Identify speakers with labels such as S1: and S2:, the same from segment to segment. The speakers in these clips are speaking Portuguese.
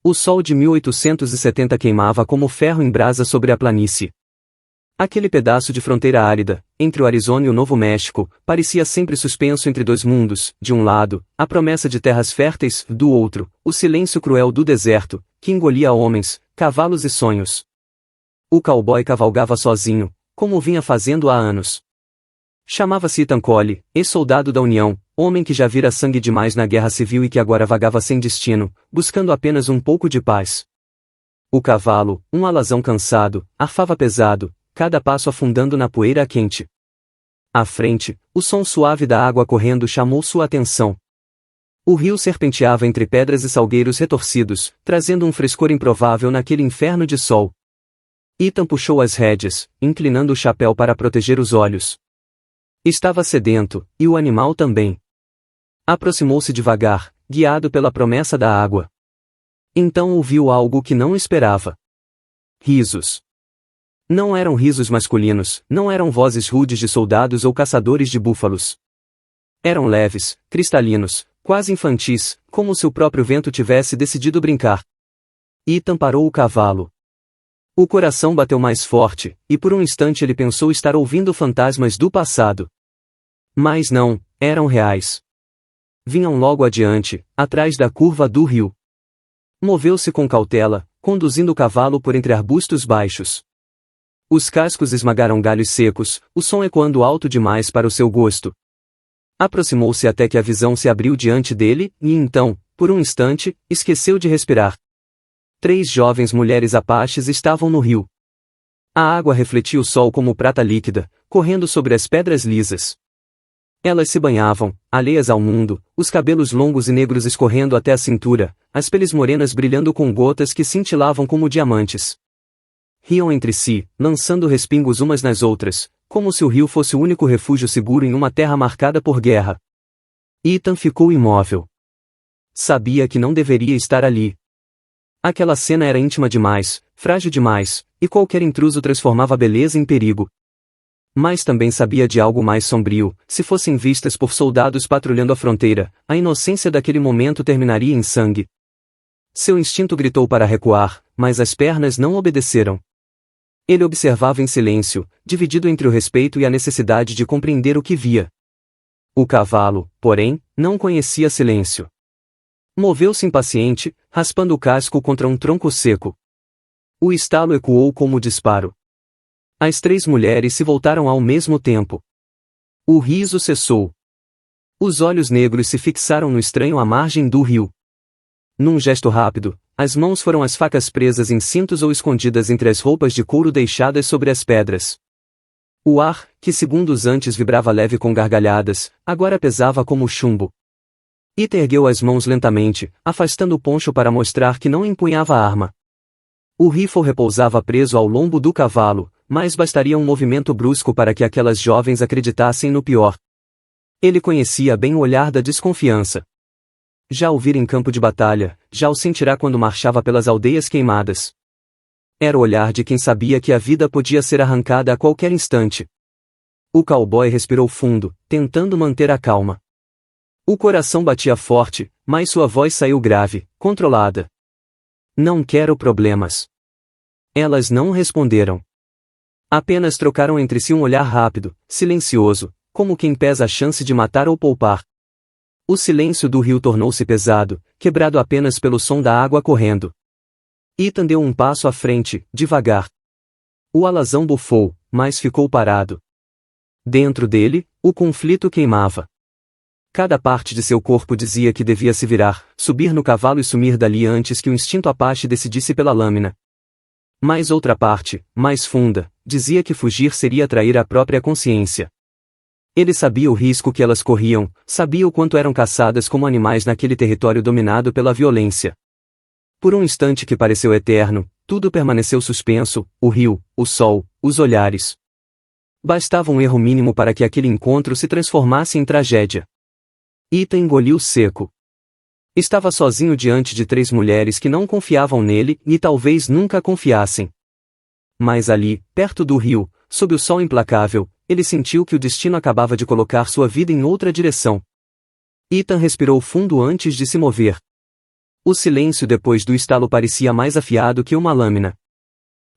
S1: O sol de 1870 queimava como ferro em brasa sobre a planície. Aquele pedaço de fronteira árida, entre o Arizona e o Novo México, parecia sempre suspenso entre dois mundos, de um lado, a promessa de terras férteis, do outro, o silêncio cruel do deserto, que engolia homens, cavalos e sonhos. O cowboy cavalgava sozinho, como vinha fazendo há anos. Chamava-se Ethan Cole, ex-soldado da União, homem que já vira sangue demais na guerra civil e que agora vagava sem destino, buscando apenas um pouco de paz. O cavalo, um alazão cansado, arfava pesado, cada passo afundando na poeira quente. À frente, o som suave da água correndo chamou sua atenção. O rio serpenteava entre pedras e salgueiros retorcidos, trazendo um frescor improvável naquele inferno de sol. Ethan puxou as rédeas, inclinando o chapéu para proteger os olhos. Estava sedento, e o animal também. Aproximou-se devagar, guiado pela promessa da água. Então ouviu algo que não esperava. Risos. Não eram risos masculinos, não eram vozes rudes de soldados ou caçadores de búfalos. Eram leves, cristalinos, quase infantis, como se o próprio vento tivesse decidido brincar. Ethan parou o cavalo. O coração bateu mais forte, e por um instante ele pensou estar ouvindo fantasmas do passado. Mas não, eram reais. Vinham logo adiante, atrás da curva do rio. Moveu-se com cautela, conduzindo o cavalo por entre arbustos baixos. Os cascos esmagaram galhos secos, o som ecoando alto demais para o seu gosto. Aproximou-se até que a visão se abriu diante dele, e então, por um instante, esqueceu de respirar. 3 jovens mulheres apaches estavam no rio. A água refletia o sol como prata líquida, correndo sobre as pedras lisas. Elas se banhavam, alheias ao mundo, os cabelos longos e negros escorrendo até a cintura, as peles morenas brilhando com gotas que cintilavam como diamantes. Riam entre si, lançando respingos umas nas outras, como se o rio fosse o único refúgio seguro em uma terra marcada por guerra. Ethan ficou imóvel. Sabia que não deveria estar ali. Aquela cena era íntima demais, frágil demais, e qualquer intruso transformava a beleza em perigo. Mas também sabia de algo mais sombrio: se fossem vistas por soldados patrulhando a fronteira, a inocência daquele momento terminaria em sangue. Seu instinto gritou para recuar, mas as pernas não obedeceram. Ele observava em silêncio, dividido entre o respeito e a necessidade de compreender o que via. O cavalo, porém, não conhecia silêncio. Moveu-se impaciente, raspando o casco contra um tronco seco. O estalo ecoou como disparo. As 3 mulheres se voltaram ao mesmo tempo. O riso cessou. Os olhos negros se fixaram no estranho à margem do rio. Num gesto rápido, as mãos foram as facas presas em cintos ou escondidas entre as roupas de couro deixadas sobre as pedras. O ar, que segundos antes vibrava leve com gargalhadas, agora pesava como chumbo. Ethan ergueu as mãos lentamente, afastando o poncho para mostrar que não empunhava a arma. O rifle repousava preso ao lombo do cavalo, mas bastaria um movimento brusco para que aquelas jovens acreditassem no pior. Ele conhecia bem o olhar da desconfiança. Já o vira em campo de batalha, já o sentirá quando marchava pelas aldeias queimadas. Era o olhar de quem sabia que a vida podia ser arrancada a qualquer instante. O cowboy respirou fundo, tentando manter a calma. O coração batia forte, mas sua voz saiu grave, controlada. Não quero problemas. Elas não responderam. Apenas trocaram entre si um olhar rápido, silencioso, como quem pesa a chance de matar ou poupar. O silêncio do rio tornou-se pesado, quebrado apenas pelo som da água correndo. Ethan deu um passo à frente, devagar. O alazão bufou, mas ficou parado. Dentro dele, o conflito queimava. Cada parte de seu corpo dizia que devia se virar, subir no cavalo e sumir dali antes que o instinto apache decidisse pela lâmina. Mas outra parte, mais funda, dizia que fugir seria trair a própria consciência. Ele sabia o risco que elas corriam, sabia o quanto eram caçadas como animais naquele território dominado pela violência. Por um instante que pareceu eterno, tudo permaneceu suspenso: o rio, o sol, os olhares. Bastava um erro mínimo para que aquele encontro se transformasse em tragédia. Ethan engoliu seco. Estava sozinho diante de 3 mulheres que não confiavam nele e talvez nunca confiassem. Mas ali, perto do rio, sob o sol implacável, ele sentiu que o destino acabava de colocar sua vida em outra direção. Ethan respirou fundo antes de se mover. O silêncio depois do estalo parecia mais afiado que uma lâmina.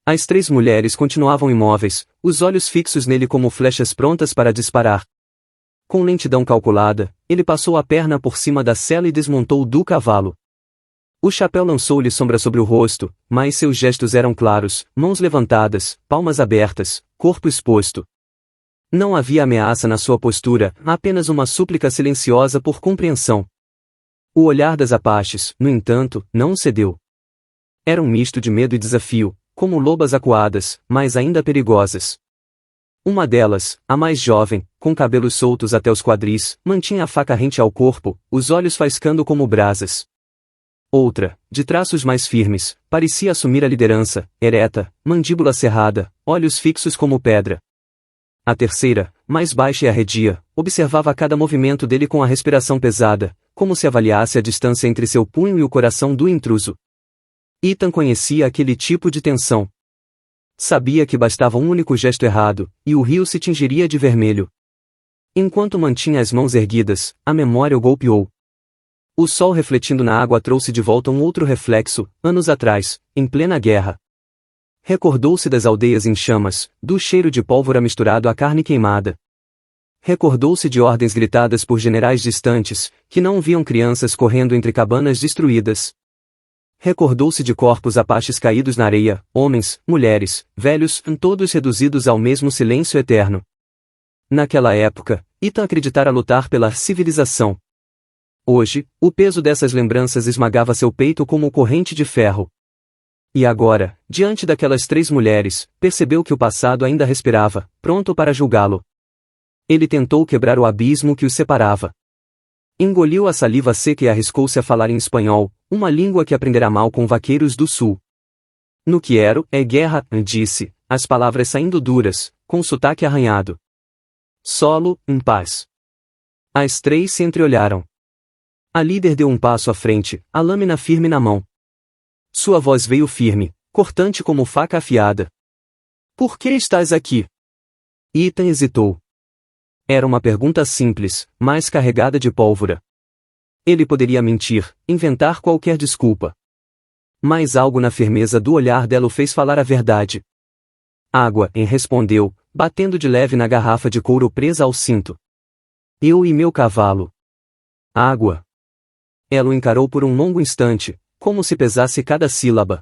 S1: As 3 mulheres continuavam imóveis, os olhos fixos nele como flechas prontas para disparar. Com lentidão calculada, ele passou a perna por cima da sela e desmontou do cavalo. O chapéu lançou-lhe sombra sobre o rosto, mas seus gestos eram claros, mãos levantadas, palmas abertas, corpo exposto. Não havia ameaça na sua postura, apenas uma súplica silenciosa por compreensão. O olhar das Apaches, no entanto, não cedeu. Era um misto de medo e desafio, como lobas acuadas, mas ainda perigosas. Uma delas, a mais jovem, com cabelos soltos até os quadris, mantinha a faca rente ao corpo, os olhos faiscando como brasas. Outra, de traços mais firmes, parecia assumir a liderança, ereta, mandíbula cerrada, olhos fixos como pedra. A terceira, mais baixa e arredia, observava cada movimento dele com a respiração pesada, como se avaliasse a distância entre seu punho e o coração do intruso. Ethan conhecia aquele tipo de tensão. Sabia que bastava um único gesto errado, e o rio se tingiria de vermelho. Enquanto mantinha as mãos erguidas, a memória o golpeou. O sol refletindo na água trouxe de volta um outro reflexo, anos atrás, em plena guerra. Recordou-se das aldeias em chamas, do cheiro de pólvora misturado à carne queimada. Recordou-se de ordens gritadas por generais distantes, que não viam crianças correndo entre cabanas destruídas. Recordou-se de corpos apaches caídos na areia, homens, mulheres, velhos, todos reduzidos ao mesmo silêncio eterno. Naquela época, Ethan acreditara lutar pela civilização. Hoje, o peso dessas lembranças esmagava seu peito como corrente de ferro. E agora, diante daquelas 3 mulheres, percebeu que o passado ainda respirava, pronto para julgá-lo. Ele tentou quebrar o abismo que os separava. Engoliu a saliva seca e arriscou-se a falar em espanhol, uma língua que aprenderá mal com vaqueiros do sul. No quero, é guerra, disse, as palavras saindo duras, com sotaque arranhado. Solo, em paz. As 3 se entreolharam. A líder deu um passo à frente, a lâmina firme na mão. Sua voz veio firme, cortante como faca afiada. Por que estás aqui? Ethan hesitou. Era uma pergunta simples, mas carregada de pólvora. Ele poderia mentir, inventar qualquer desculpa. Mas algo na firmeza do olhar dela o fez falar a verdade. Água, respondeu, batendo de leve na garrafa de couro presa ao cinto. Eu e meu cavalo. Água. Ela o encarou por um longo instante, como se pesasse cada sílaba.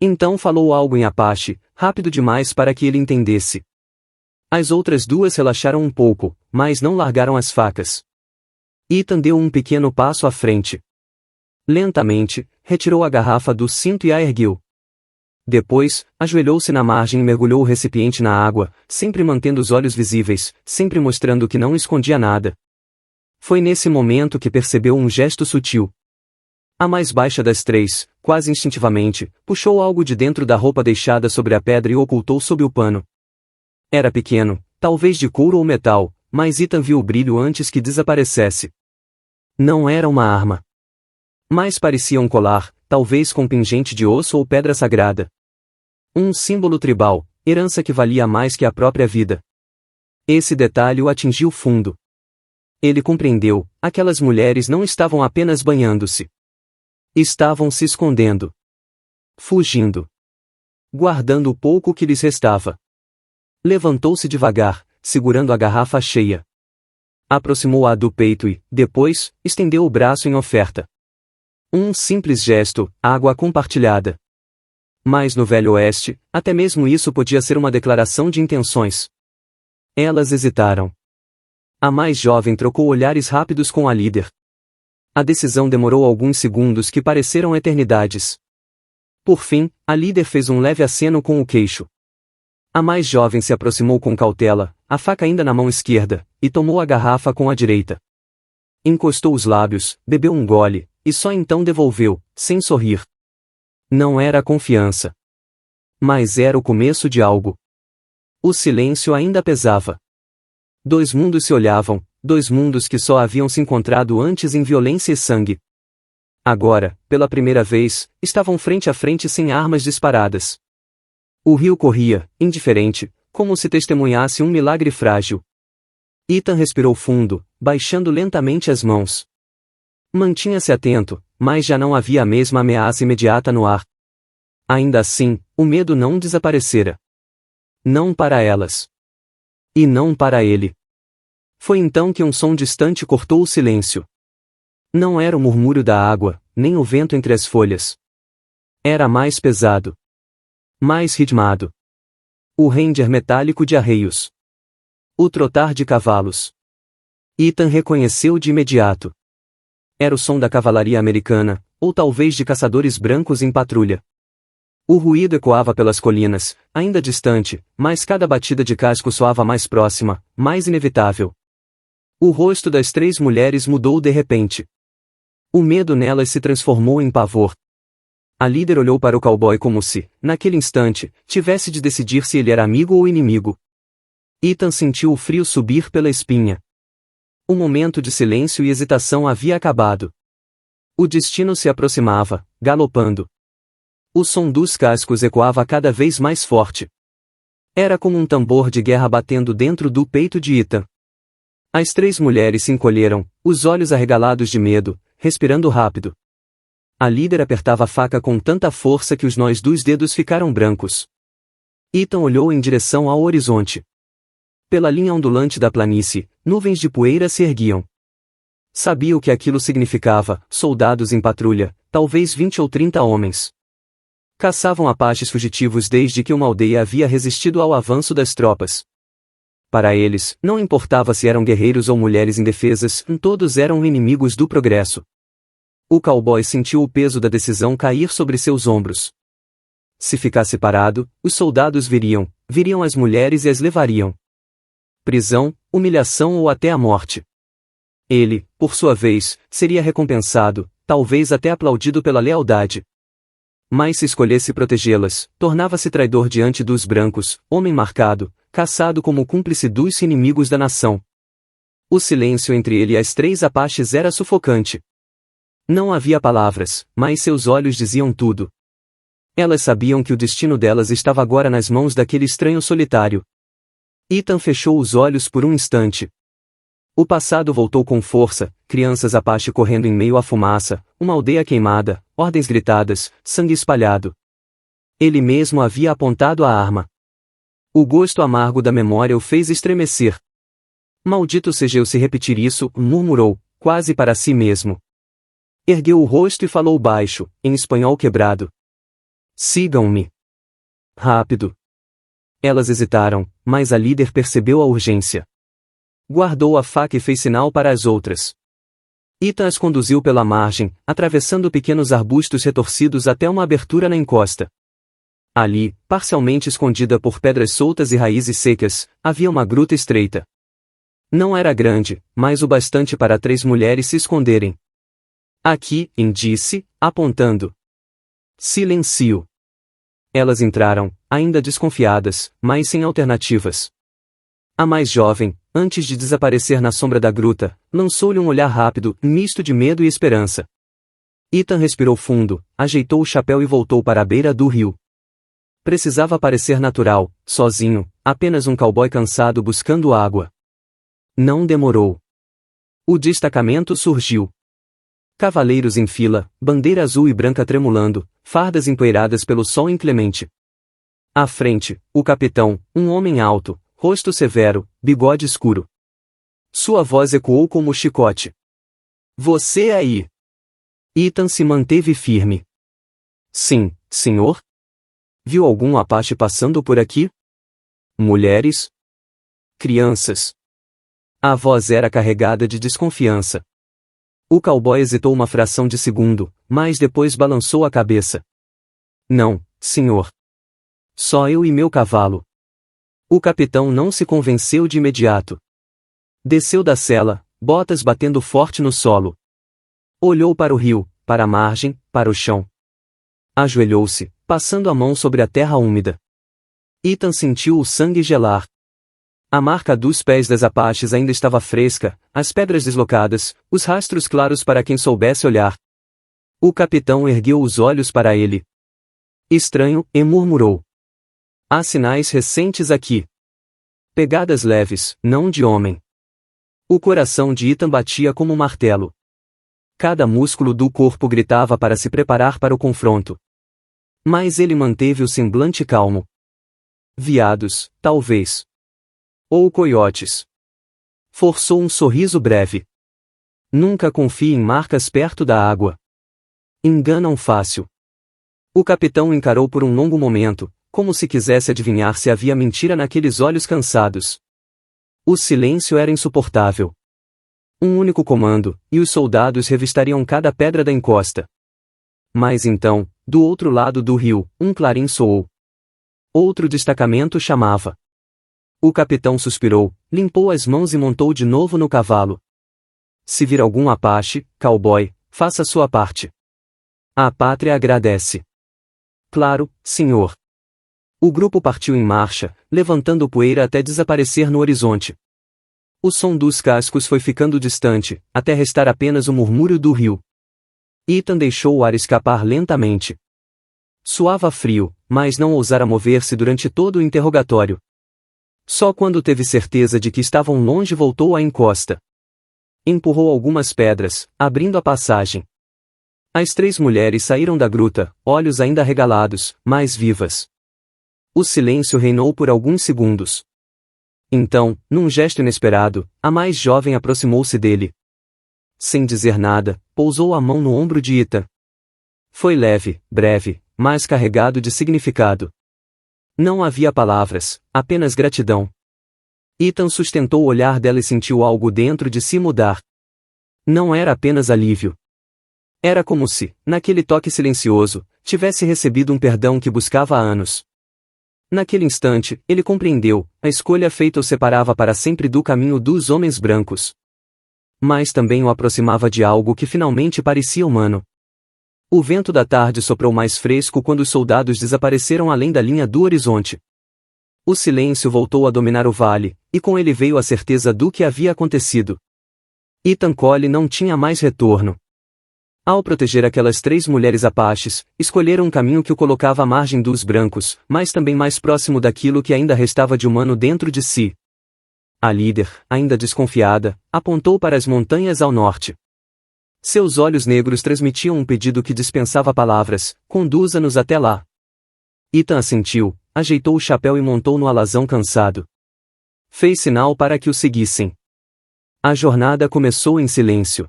S1: Então falou algo em Apache, rápido demais para que ele entendesse. As outras 2 relaxaram um pouco, mas não largaram as facas. Ethan deu um pequeno passo à frente. Lentamente, retirou a garrafa do cinto e a ergueu. Depois, ajoelhou-se na margem e mergulhou o recipiente na água, sempre mantendo os olhos visíveis, sempre mostrando que não escondia nada. Foi nesse momento que percebeu um gesto sutil. A mais baixa das 3, quase instintivamente, puxou algo de dentro da roupa deixada sobre a pedra e o ocultou sob o pano. Era pequeno, talvez de couro ou metal, mas Ethan viu o brilho antes que desaparecesse. Não era uma arma. Mas parecia um colar, talvez com pingente de osso ou pedra sagrada. Um símbolo tribal, herança que valia mais que a própria vida. Esse detalhe o atingiu fundo. Ele compreendeu, aquelas mulheres não estavam apenas banhando-se. Estavam se escondendo. Fugindo. Guardando o pouco que lhes restava. Levantou-se devagar, segurando a garrafa cheia. Aproximou-a do peito e, depois, estendeu o braço em oferta. Um simples gesto, água compartilhada. Mas no Velho Oeste, até mesmo isso podia ser uma declaração de intenções. Elas hesitaram. A mais jovem trocou olhares rápidos com a líder. A decisão demorou alguns segundos que pareceram eternidades. Por fim, a líder fez um leve aceno com o queixo. A mais jovem se aproximou com cautela, a faca ainda na mão esquerda, e tomou a garrafa com a direita. Encostou os lábios, bebeu um gole, e só então devolveu, sem sorrir. Não era confiança. Mas era o começo de algo. O silêncio ainda pesava. 2 mundos se olhavam, 2 mundos que só haviam se encontrado antes em violência e sangue. Agora, pela primeira vez, estavam frente a frente sem armas disparadas. O rio corria, indiferente, como se testemunhasse um milagre frágil. Ethan respirou fundo, baixando lentamente as mãos. Mantinha-se atento, mas já não havia a mesma ameaça imediata no ar. Ainda assim, o medo não desaparecera. Não para elas. E não para ele. Foi então que um som distante cortou o silêncio. Não era o murmúrio da água, nem o vento entre as folhas. Era mais pesado. Mais ritmado. O ranger metálico de arreios. O trotar de cavalos. Ethan reconheceu de imediato. Era o som da cavalaria americana, ou talvez de caçadores brancos em patrulha. O ruído ecoava pelas colinas, ainda distante, mas cada batida de casco soava mais próxima, mais inevitável. O rosto das 3 mulheres mudou de repente. O medo nelas se transformou em pavor. A líder olhou para o cowboy como se, naquele instante, tivesse de decidir se ele era amigo ou inimigo. Ethan sentiu o frio subir pela espinha. O momento de silêncio e hesitação havia acabado. O destino se aproximava, galopando. O som dos cascos ecoava cada vez mais forte. Era como um tambor de guerra batendo dentro do peito de Ethan. As 3 mulheres se encolheram, os olhos arregalados de medo, respirando rápido. A líder apertava a faca com tanta força que os nós dos dedos ficaram brancos. Ethan olhou em direção ao horizonte. Pela linha ondulante da planície, nuvens de poeira se erguiam. Sabia o que aquilo significava: soldados em patrulha, talvez 20 ou 30 homens. Caçavam apaches fugitivos desde que uma aldeia havia resistido ao avanço das tropas. Para eles, não importava se eram guerreiros ou mulheres indefesas, todos eram inimigos do progresso. O cowboy sentiu o peso da decisão cair sobre seus ombros. Se ficasse parado, os soldados viriam as mulheres e as levariam. Prisão, humilhação ou até a morte. Ele, por sua vez, seria recompensado, talvez até aplaudido pela lealdade. Mas se escolhesse protegê-las, tornava-se traidor diante dos brancos, homem marcado, caçado como cúmplice dos inimigos da nação. O silêncio entre ele e as 3 apaches era sufocante. Não havia palavras, mas seus olhos diziam tudo. Elas sabiam que o destino delas estava agora nas mãos daquele estranho solitário. Ethan fechou os olhos por um instante. O passado voltou com força, crianças apache correndo em meio à fumaça, uma aldeia queimada, ordens gritadas, sangue espalhado. Ele mesmo havia apontado a arma. O gosto amargo da memória o fez estremecer. Maldito seja eu se repetir isso, murmurou, quase para si mesmo. Ergueu o rosto e falou baixo, em espanhol quebrado. Sigam-me. Rápido. Elas hesitaram, mas a líder percebeu a urgência. Guardou a faca e fez sinal para as outras. Ethan as conduziu pela margem, atravessando pequenos arbustos retorcidos até uma abertura na encosta. Ali, parcialmente escondida por pedras soltas e raízes secas, havia uma gruta estreita. Não era grande, mas o bastante para 3 mulheres se esconderem. Aqui, disse, apontando. Silêncio. Elas entraram, ainda desconfiadas, mas sem alternativas. A mais jovem, antes de desaparecer na sombra da gruta, lançou-lhe um olhar rápido, misto de medo e esperança. Ethan respirou fundo, ajeitou o chapéu e voltou para a beira do rio. Precisava parecer natural, sozinho, apenas um cowboy cansado buscando água. Não demorou. O destacamento surgiu. Cavaleiros em fila, bandeira azul e branca tremulando, fardas empoeiradas pelo sol inclemente. À frente, o capitão, um homem alto, rosto severo, bigode escuro. Sua voz ecoou como chicote. Você aí! Ethan se manteve firme. Sim, senhor? Viu algum apache passando por aqui? Mulheres? Crianças? A voz era carregada de desconfiança. O cowboy hesitou uma fração de segundo, mas depois balançou a cabeça. Não, senhor. Só eu e meu cavalo. O capitão não se convenceu de imediato. Desceu da sela, botas batendo forte no solo. Olhou para o rio, para a margem, para o chão. Ajoelhou-se, passando a mão sobre a terra úmida. Ethan sentiu o sangue gelar. A marca dos pés das apaches ainda estava fresca, as pedras deslocadas, os rastros claros para quem soubesse olhar. O capitão ergueu os olhos para ele. Estranho, e murmurou. Há sinais recentes aqui. Pegadas leves, não de homem. O coração de Ethan batia como um martelo. Cada músculo do corpo gritava para se preparar para o confronto. Mas ele manteve o semblante calmo. Veados, talvez. Ou coiotes. Forçou um sorriso breve. Nunca confie em marcas perto da água. Enganam fácil. O capitão encarou por um longo momento, como se quisesse adivinhar se havia mentira naqueles olhos cansados. O silêncio era insuportável. Um único comando, e os soldados revistariam cada pedra da encosta. Mas então, do outro lado do rio, um clarim soou. Outro destacamento chamava. O capitão suspirou, limpou as mãos e montou de novo no cavalo. Se vir algum apache, cowboy, faça sua parte. A pátria agradece. Claro, senhor. O grupo partiu em marcha, levantando poeira até desaparecer no horizonte. O som dos cascos foi ficando distante, até restar apenas o murmúrio do rio. Ethan deixou o ar escapar lentamente. Suava frio, mas não ousara mover-se durante todo o interrogatório. Só quando teve certeza de que estavam longe voltou à encosta. Empurrou algumas pedras, abrindo a passagem. As 3 mulheres saíram da gruta, olhos ainda arregalados, mas vivas. O silêncio reinou por alguns segundos. Então, num gesto inesperado, a mais jovem aproximou-se dele. Sem dizer nada, pousou a mão no ombro de Ethan. Foi leve, breve, mas carregado de significado. Não havia palavras, apenas gratidão. Ethan sustentou o olhar dela e sentiu algo dentro de si mudar. Não era apenas alívio. Era como se, naquele toque silencioso, tivesse recebido um perdão que buscava há anos. Naquele instante, ele compreendeu, a escolha feita o separava para sempre do caminho dos homens brancos. Mas também o aproximava de algo que finalmente parecia humano. O vento da tarde soprou mais fresco quando os soldados desapareceram além da linha do horizonte. O silêncio voltou a dominar o vale, e com ele veio a certeza do que havia acontecido. Ethan Cole não tinha mais retorno. Ao proteger aquelas 3 mulheres apaches, escolheram um caminho que o colocava à margem dos brancos, mas também mais próximo daquilo que ainda restava de humano dentro de si. A líder, ainda desconfiada, apontou para as montanhas ao norte. Seus olhos negros transmitiam um pedido que dispensava palavras: conduza-nos até lá. Ethan assentiu, ajeitou o chapéu e montou no alazão cansado. Fez sinal para que o seguissem. A jornada começou em silêncio.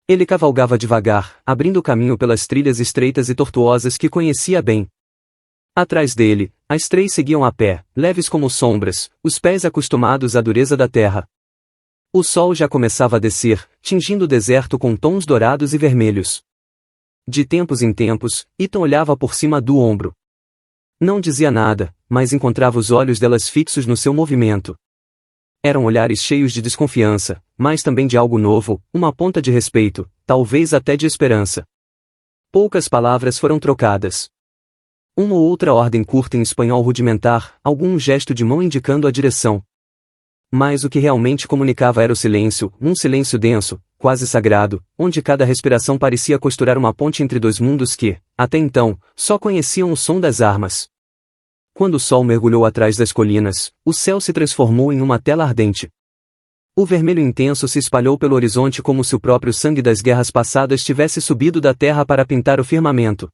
S1: Ele cavalgava devagar, abrindo caminho pelas trilhas estreitas e tortuosas que conhecia bem. Atrás dele, as 3 seguiam a pé, leves como sombras, os pés acostumados à dureza da terra. O sol já começava a descer, tingindo o deserto com tons dourados e vermelhos. De tempos em tempos, Ethan olhava por cima do ombro. Não dizia nada, mas encontrava os olhos delas fixos no seu movimento. Eram olhares cheios de desconfiança, mas também de algo novo, uma ponta de respeito, talvez até de esperança. Poucas palavras foram trocadas. Uma ou outra ordem curta em espanhol rudimentar, algum gesto de mão indicando a direção. Mas o que realmente comunicava era o silêncio, um silêncio denso, quase sagrado, onde cada respiração parecia costurar uma ponte entre 2 mundos que, até então, só conheciam o som das armas. Quando o sol mergulhou atrás das colinas, o céu se transformou em uma tela ardente. O vermelho intenso se espalhou pelo horizonte como se o próprio sangue das guerras passadas tivesse subido da terra para pintar o firmamento.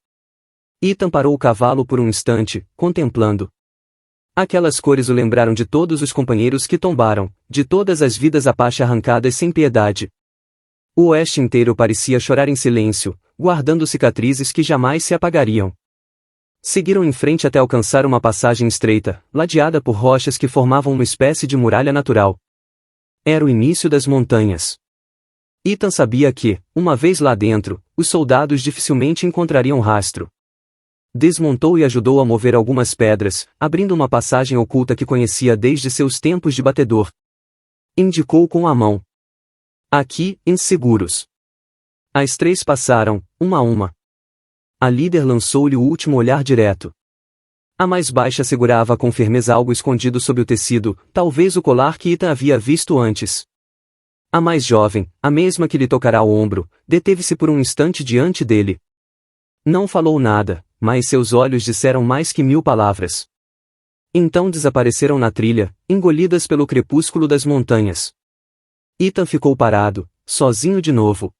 S1: Ethan parou o cavalo por um instante, contemplando. Aquelas cores o lembraram de todos os companheiros que tombaram, de todas as vidas apache arrancadas sem piedade. O oeste inteiro parecia chorar em silêncio, guardando cicatrizes que jamais se apagariam. Seguiram em frente até alcançar uma passagem estreita, ladeada por rochas que formavam uma espécie de muralha natural. Era o início das montanhas. Ethan sabia que, uma vez lá dentro, os soldados dificilmente encontrariam rastro. Desmontou e ajudou a mover algumas pedras, abrindo uma passagem oculta que conhecia desde seus tempos de batedor. Indicou com a mão. Aqui, inseguros. As 3 passaram, uma a uma. A líder lançou-lhe o último olhar direto. A mais baixa segurava com firmeza algo escondido sob o tecido, talvez o colar que Ethan havia visto antes. A mais jovem, a mesma que lhe tocara o ombro, deteve-se por um instante diante dele. Não falou nada, mas seus olhos disseram mais que 1000 palavras. Então desapareceram na trilha, engolidas pelo crepúsculo das montanhas. Ethan ficou parado, sozinho de novo.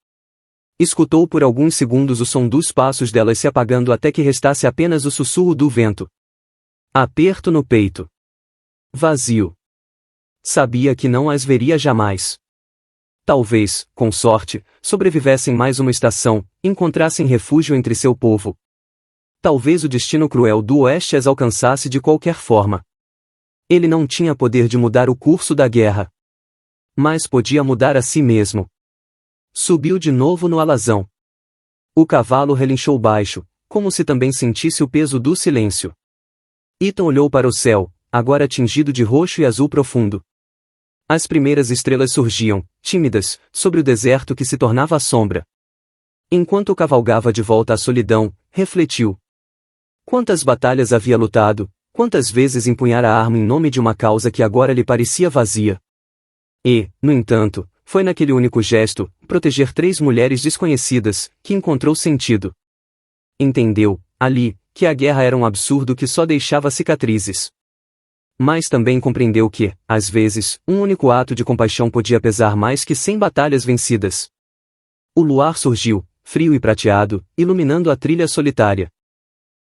S1: Escutou por alguns segundos o som dos passos delas se apagando até que restasse apenas o sussurro do vento. Aperto no peito. Vazio. Sabia que não as veria jamais. Talvez, com sorte, sobrevivessem mais uma estação, encontrassem refúgio entre seu povo. Talvez o destino cruel do Oeste as alcançasse de qualquer forma. Ele não tinha poder de mudar o curso da guerra. Mas podia mudar a si mesmo. Subiu de novo no alazão. O cavalo relinchou baixo, como se também sentisse o peso do silêncio. Ethan olhou para o céu, agora tingido de roxo e azul profundo. As primeiras estrelas surgiam, tímidas, sobre o deserto que se tornava a sombra. Enquanto cavalgava de volta à solidão, refletiu. Quantas batalhas havia lutado, quantas vezes empunhara a arma em nome de uma causa que agora lhe parecia vazia. E, no entanto, foi naquele único gesto, proteger 3 mulheres desconhecidas, que encontrou sentido. Entendeu, ali, que a guerra era um absurdo que só deixava cicatrizes. Mas também compreendeu que, às vezes, um único ato de compaixão podia pesar mais que 100 batalhas vencidas. O luar surgiu, frio e prateado, iluminando a trilha solitária.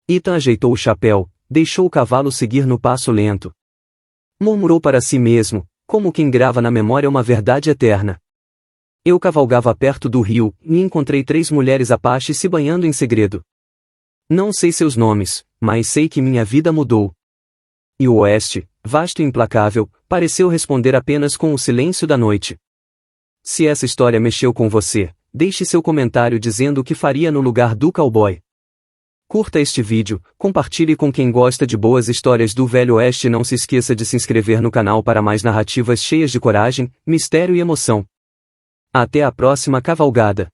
S1: Ethan ajeitou o chapéu, deixou o cavalo seguir no passo lento. Murmurou para si mesmo, como quem grava na memória uma verdade eterna. Eu cavalgava perto do rio, e encontrei 3 mulheres apaches se banhando em segredo. Não sei seus nomes, mas sei que minha vida mudou. E o Oeste, vasto e implacável, pareceu responder apenas com o silêncio da noite. Se essa história mexeu com você, deixe seu comentário dizendo o que faria no lugar do cowboy. Curta este vídeo, compartilhe com quem gosta de boas histórias do Velho Oeste e não se esqueça de se inscrever no canal para mais narrativas cheias de coragem, mistério e emoção. Até a próxima cavalgada.